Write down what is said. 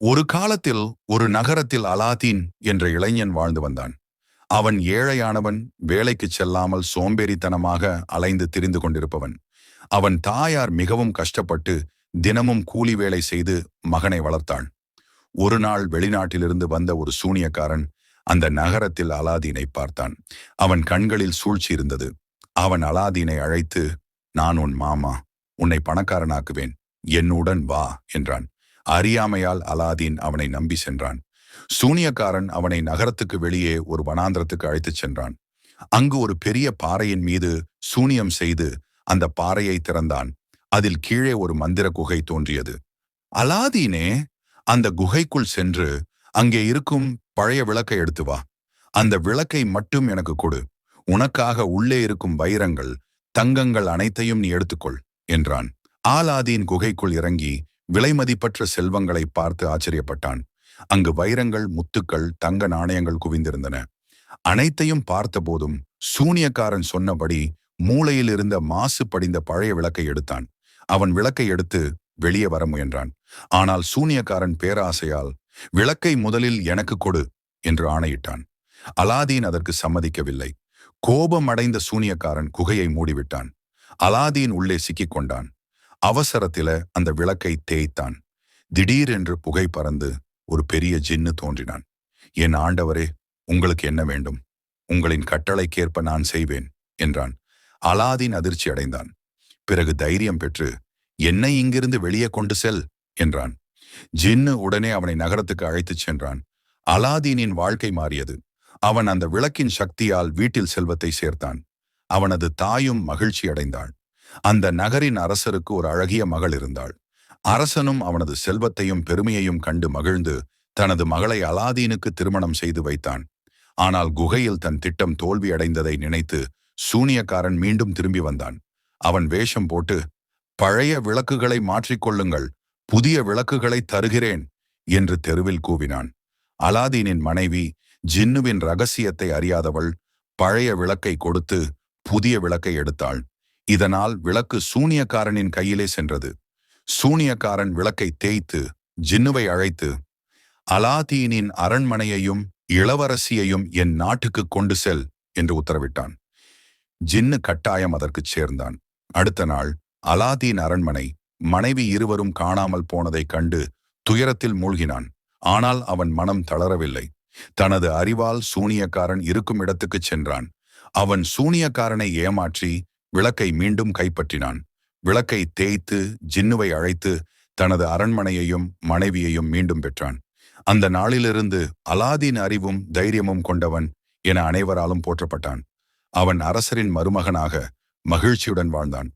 ஒரு காலத்தில் ஒரு நகரத்தில் அலாதீன் என்ற இளைஞன் வாழ்ந்து வந்தான். அவன் ஏழையானவன், வேலைக்குச் செல்லாமல் சோம்பேறித்தனமாக அலைந்து திரிந்து கொண்டிருப்பவன். அவன் தாயார் மிகவும் கஷ்டப்பட்டு தினமும் கூலி வேலை செய்து மகனை வளர்த்தாள். ஒரு நாள் வெளிநாட்டிலிருந்து வந்த ஒரு சூனியக்காரன் அந்த நகரத்தில் அலாதீனை பார்த்தான். அவன் கண்களில் சூழ்ச்சி இருந்தது. அவன் அலாதீனை அழைத்து, "நான் உன் மாமா, உன்னை பணக்காரனாக்குவேன், என்னுடன் வா" என்றான். அறியாமையால் அலாதீன் அவனை நம்பி சென்றான். சூனியக்காரன் அவனை நகரத்துக்கு வெளியே ஒரு வனாந்திரத்துக்கு அழைத்துச் சென்றான். அங்கு ஒரு பெரிய பாறையின் மீது சூனியம் செய்து அந்த பாறையை திறந்தான். அதில் கீழே ஒரு மந்திர குகை தோன்றியது. அலாதீனே, அந்த குகைக்குள் சென்று அங்கே இருக்கும் பழைய விளக்கை எடுத்து வா. அந்த விளக்கை மட்டும் எனக்கு கொடு. உனக்காக உள்ளே இருக்கும் வைரங்கள், தங்கங்கள் அனைத்தையும் நீ எடுத்துக்கொள் என்றான். அலாதீன் குகைக்குள் இறங்கி விலைமதிப்பற்ற செல்வங்களை பார்த்து ஆச்சரியப்பட்டான். அங்கு வைரங்கள், முத்துக்கள், தங்க நாணயங்கள் குவிந்திருந்தன. அனைத்தையும் பார்த்தபோதும் சூனியக்காரன் சொன்னபடி மூளையில் இருந்த மாசு படிந்த பழைய விளக்கை எடுத்தான். அவன் விளக்கை எடுத்து வெளியே வர முயன்றான். ஆனால் சூனியக்காரன் பேராசையால், "விளக்கை முதலில் எனக்கு கொடு" என்று ஆணையிட்டான். அலாதீன் அதற்கு சம்மதிக்கவில்லை. கோபம் அடைந்த சூனியக்காரன் குகையை மூடிவிட்டான். அலாதீன் உள்ளே சிக்கிக் கொண்டான். அவசரத்தில அந்த விளக்கை தேய்த்தான். திடீரென்று புகை பறந்து ஒரு பெரிய ஜின்னு தோன்றினான். "என் ஆண்டவரே, உங்களுக்கு என்ன வேண்டும்? உங்களின் கட்டளைக்கேற்ப நான் செய்வேன்" என்றான். அலாதீன் அதிர்ச்சி அடைந்தான். பிறகு தைரியம் பெற்று, "என்னை இங்கிருந்து வெளியே கொண்டு செல்" என்றான். ஜின்னு உடனே அவனை நகரத்துக்கு அழைத்துச் சென்றான். அலாதீனின் வாழ்க்கை மாறியது. அவன் அந்த விளக்கின் சக்தியால் வீட்டில் செல்வத்தை சேர்த்தான். அவனது தாயும் மகிழ்ச்சி அடைந்தாள். அந்த நகரின் அரசருக்கு ஒரு அழகிய மகள் இருந்தாள். அரசனும் அவனது செல்வத்தையும் பெருமையையும் கண்டு மகிழ்ந்து தனது மகளை அலாதீனுக்கு திருமணம் செய்து வைத்தான். ஆனால் குகையில் தன் திட்டம் தோல்வி அடைந்ததை நினைத்து சூனியக்காரன் மீண்டும் திரும்பி வந்தான். அவன் வேஷம் போட்டு, "பழைய விளக்குகளை மாற்றிக்கொள்ளுங்கள், புதிய விளக்குகளை தருகிறேன்" என்று தெருவில் கூவினான். அலாதீனின் மனைவி, ஜின்னுவின் ரகசியத்தை அறியாதவள், பழைய விளக்கை கொடுத்து புதிய விளக்கை எடுத்தாள். இதனால் விளக்கு சூனியக்காரனின் கையிலே சென்றது. சூனியக்காரன் விளக்கை தேய்த்து ஜின்னுவை அழைத்து, "அலாதீனின் அரண்மனையையும் இளவரசியையும் என் நாட்டுக்கு கொண்டு செல்" என்று உத்தரவிட்டான். ஜின்னு கட்டாயம் அதற்குச் சேர்ந்தான். அடுத்த நாள் அலாதீன் அரண்மனை, மனைவி இருவரும் காணாமல் போனதைக் கண்டு துயரத்தில் மூழ்கினான். ஆனால் அவன் மனம் தளரவில்லை. தனது அறிவால் சூனியக்காரன் இருக்கும் இடத்துக்குச் சென்றான். அவன் சூனியக்காரனை ஏமாற்றி விளக்கை மீண்டும் கைப்பற்றினான். விளக்கை தேய்த்து ஜின்னுவை அழைத்து தனது அரண்மனையையும் மனைவியையும் மீண்டும் பெற்றான். அந்த நாளிலிருந்து அலாதீன் அறிவும் தைரியமும் கொண்டவன் என அனைவராலும் போற்றப்பட்டான். அவன் அரசரின் மருமகனாக மகிழ்ச்சியுடன் வாழ்ந்தான்.